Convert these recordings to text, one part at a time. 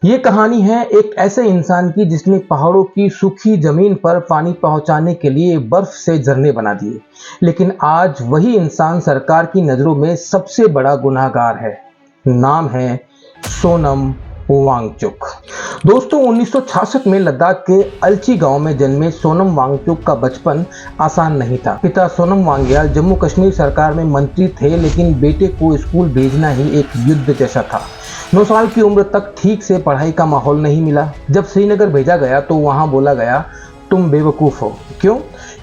ये कहानी है एक ऐसे इंसान की जिसने पहाड़ों की सूखी जमीन पर पानी पहुंचाने के लिए बर्फ से झरने बना दिए। लेकिन आज वही इंसान सरकार की नजरों में सबसे बड़ा गुनहगार है। नाम है सोनम वांगचुक। दोस्तों 1966 में लद्दाख के अलची गांव में जन्मे सोनम वांगचुक का बचपन आसान नहीं था। पिता सोनम वांग्याल जम्मू कश्मीर सरकार में मंत्री थे, लेकिन बेटे को स्कूल भेजना ही एक युद्ध जैसा था। 9 साल की उम्र तक ठीक से पढ़ाई का माहौल नहीं मिला। जब श्रीनगर भेजा गया तो वहां बोला गया तुम बेवकूफ़ हो। क्यों?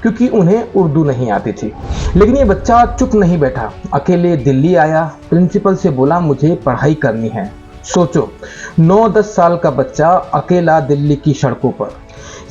क्योंकि उन्हें उर्दू नहीं आती थी। लेकिन ये बच्चा चुप नहीं बैठा, अकेले दिल्ली आया। प्रिंसिपल से बोला मुझे पढ़ाई करनी है। सोचो 9-10 साल का बच्चा अकेला दिल्ली की सड़कों पर।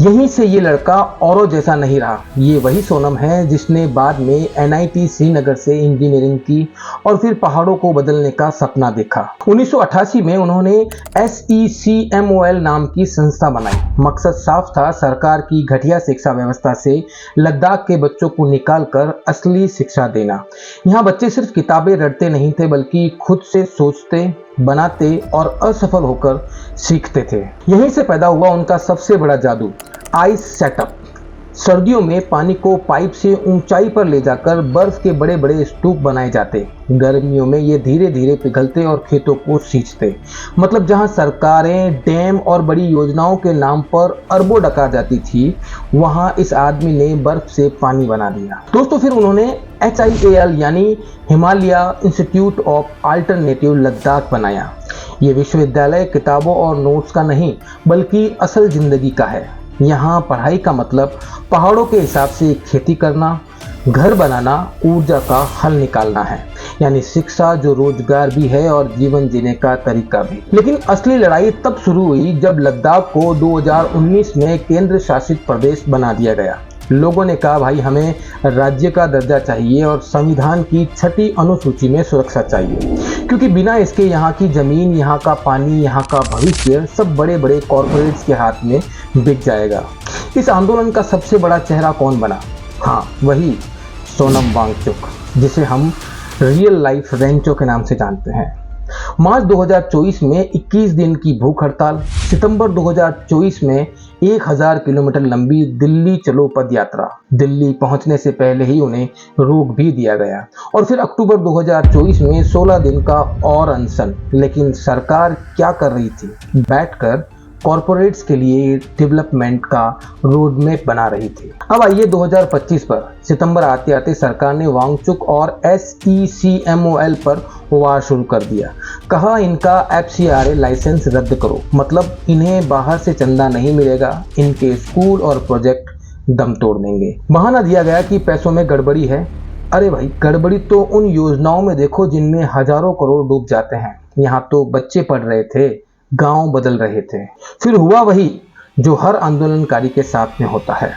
यहीं से ये लड़का औरों जैसा नहीं रहा। ये वही सोनम है जिसने बाद में NIT श्रीनगर से इंजीनियरिंग की और फिर पहाड़ों को बदलने का सपना देखा। 1988 में उन्होंने SECMOL नाम की संस्था बनाई। मकसद साफ था, सरकार की घटिया शिक्षा व्यवस्था से लद्दाख के बच्चों को निकालकर असली शिक्षा देना। यहाँ बच्चे सिर्फ किताबें रटते नहीं थे, बल्कि खुद से सोचते, बनाते और असफल होकर सीखते थे। यहीं से पैदा हुआ उनका सबसे बड़ा जादू, आइस सेटअप। सर्दियों में पानी को पाइप से ऊंचाई पर ले जाकर बर्फ के बड़े बड़े स्तूप बनाए जाते। गर्मियों में ये धीरे धीरे पिघलते और खेतों को सींचते। मतलब जहां सरकारें, डैम और बड़ी योजनाओं के नाम पर अरबों डका जाती थी, वहां इस आदमी ने बर्फ से पानी बना दिया। दोस्तों फिर उन्होंने HIAL यानी Himalaya institute of alternative Ladakh बनाया। ये विश्वविद्यालय किताबों और नोट्स का नहीं, बल्कि असल जिंदगी का है। यहाँ पढ़ाई का मतलब पहाड़ों के हिसाब से खेती करना, घर बनाना, ऊर्जा का हल निकालना है। यानी शिक्षा जो रोजगार भी है और जीवन जीने का तरीका भी। लेकिन असली लड़ाई तब शुरू हुई जब लद्दाख को 2019 में केंद्र शासित प्रदेश बना दिया गया। लोगों ने कहा भाई हमें राज्य का दर्जा चाहिए और संविधान की 6ठी अनुसूची में सुरक्षा चाहिए, क्योंकि बिना इसके यहाँ की जमीन, यहाँ का पानी, यहाँ का भविष्य सब बड़े बड़े कॉरपोरेट्स के हाथ में बिक जाएगा। इस आंदोलन का सबसे बड़ा चेहरा कौन बना? हाँ, वही सोनम वांगचुक, जिसे हम रियल लाइफ रेंचो के नाम से जानते हैं। मार्च 2024 में 21 दिन की भूख हड़ताल, सितंबर 2024 में 1000 किलोमीटर लंबी दिल्ली चलो पद यात्रा। दिल्ली पहुंचने से पहले ही उन्हें रोक भी दिया गया। और फिर अक्टूबर 2024 में 16 दिन का और अनशन। लेकिन सरकार क्या कर रही थी? बैठकर कॉरपोरेट्स के लिए डेवलपमेंट का रोड मैप बना रही थी। अब आइए 2025 पर। सितंबर आते आते सरकार ने वांगचुक और SECMOL पर वार शुरू कर दिया। कहा इनका FCRA लाइसेंस रद्द करो, मतलब इन्हें बाहर से चंदा नहीं मिलेगा, इनके स्कूल और प्रोजेक्ट दम तोड़ देंगे। बहाना दिया गया कि पैसों में गड़बड़ी है। अरे भाई, गड़बड़ी तो उन योजनाओं में देखो जिनमें हजारों करोड़ डूब जाते हैं। यहाँ तो बच्चे पढ़ रहे थे, गांव बदल रहे थे। फिर हुआ वही जो हर आंदोलनकारी के साथ में होता है।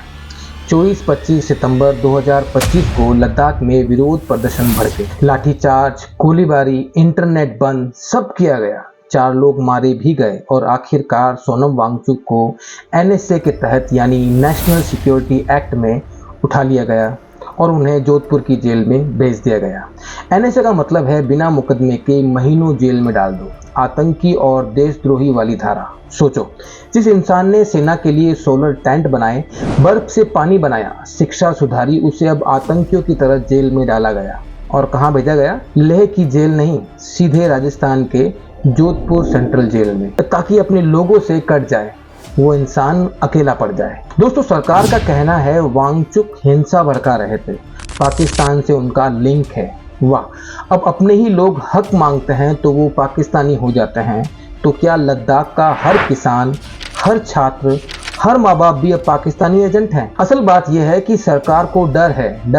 24-25 सितंबर 2025 को लद्दाख में विरोध प्रदर्शन भड़के। लाठीचार्ज, गोलीबारी, इंटरनेट बंद, सब किया गया। 4 लोग मारे भी गए और आखिरकार सोनम वांगचुक को NSA के तहत यानी नेशनल सिक्योरिटी एक्ट में उठा लिया गया और उन्हें जोधपुर की जेल में भेज दिया गया। NSA का मतलब है बिना मुकदमे के महीनों जेल में डाल दो। आतंकी और देशद्रोही वाली धारा। सोचो, जिस इंसान ने सेना के लिए सोलर टेंट बनाए, बर्फ से पानी बनाया, शिक्षा सुधारी, उसे अब आतंकियों की तरह जेल में डाला गया। और कहाँ भेजा गया? लेह की जेल नहीं, सीधे राजस्थान के जोधपुर सेंट्रल जेल में, ताकि अपने लोगों से कट जाए, वो इंसान अकेला पड़ जाए। दोस्तों सरकार का कहना है वांगचुक हिंसा भड़का रहे थे, पाकिस्तान से उनका लिंक है। वाह, अब अपने ही लोग हक मांगते हैं तो वो पाकिस्तानी हो जाते हैं। तो क्या लद्दाख का हर किसान, हर छात्र, हर माँ बाप भी अब पाकिस्तानी एजेंट हैं? असल बात यह है कि सरकार को डर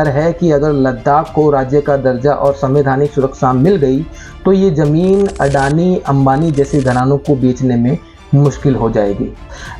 है कि अगर लद्दाख को राज्य का दर्जा और संवैधानिक सुरक्षा मिल गई तो ये जमीन अडानी, अंबानी जैसे घरानों को बेचने में मुश्किल हो जाएगी।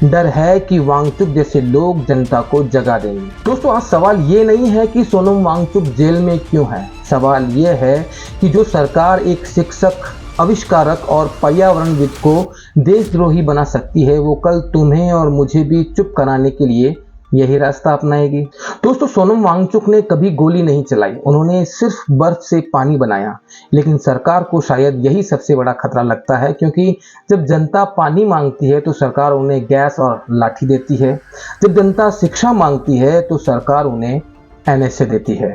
डर है कि वांगचुक जैसे लोग जनता को जगा देंगे। दोस्तों आज सवाल ये नहीं है कि सोनम वांगचुक जेल में क्यों है। सवाल ये है कि जो सरकार एक शिक्षक, आविष्कारक और पर्यावरणविद को देशद्रोही बना सकती है, वो कल तुम्हें और मुझे भी चुप कराने के लिए यही रास्ता अपनाएगी। दोस्तों, सोनम वांगचुक ने कभी गोली नहीं चलाई, उन्होंने सिर्फ बर्फ से पानी बनाया। लेकिन सरकार को शायद यही सबसे बड़ा खतरा लगता है, क्योंकि जब जनता पानी मांगती है तो सरकार उन्हें गैस और लाठी देती है। जब जनता शिक्षा मांगती है तो सरकार उन्हें एनएसए देती है।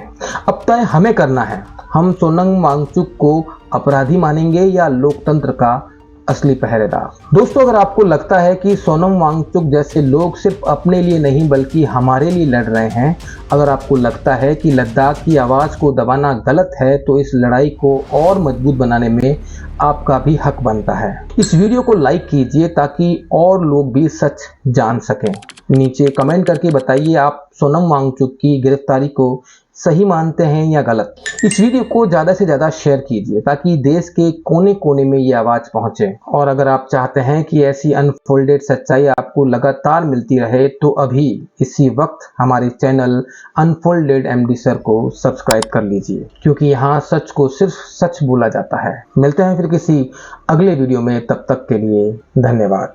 अब तय हमें करना है, हम सोनम वांगचुक को अपराधी मानेंगे या लोकतंत्र का असली पहरेदार। दोस्तों, अगर आपको लगता है कि सोनम वांगचुक जैसे लोग सिर्फ अपने लिए नहीं बल्कि हमारे लिए लड़ रहे हैं, अगर आपको लगता है कि लद्दाख की आवाज़ को दबाना गलत है, तो इस लड़ाई को और मजबूत बनाने में आपका भी हक बनता है। इस वीडियो को लाइक कीजिए ताकि और लोग भी सच जान सकें। नीचे कमेंट करके बताइए, आप सोनम वांगचुक की गिरफ्तारी को सही मानते हैं या गलत। इस वीडियो को ज़्यादा से ज़्यादा शेयर कीजिए ताकि देश के कोने कोने में ये आवाज़ पहुंचे। और अगर आप चाहते हैं कि ऐसी अनफोल्डेड सच्चाई आपको लगातार मिलती रहे, तो अभी इसी वक्त हमारे चैनल अनफोल्डेड एमडी सर को सब्सक्राइब कर लीजिए, क्योंकि यहाँ सच को सिर्फ सच बोला जाता है। मिलते हैं फिर किसी अगले वीडियो में, तब तक के लिए धन्यवाद।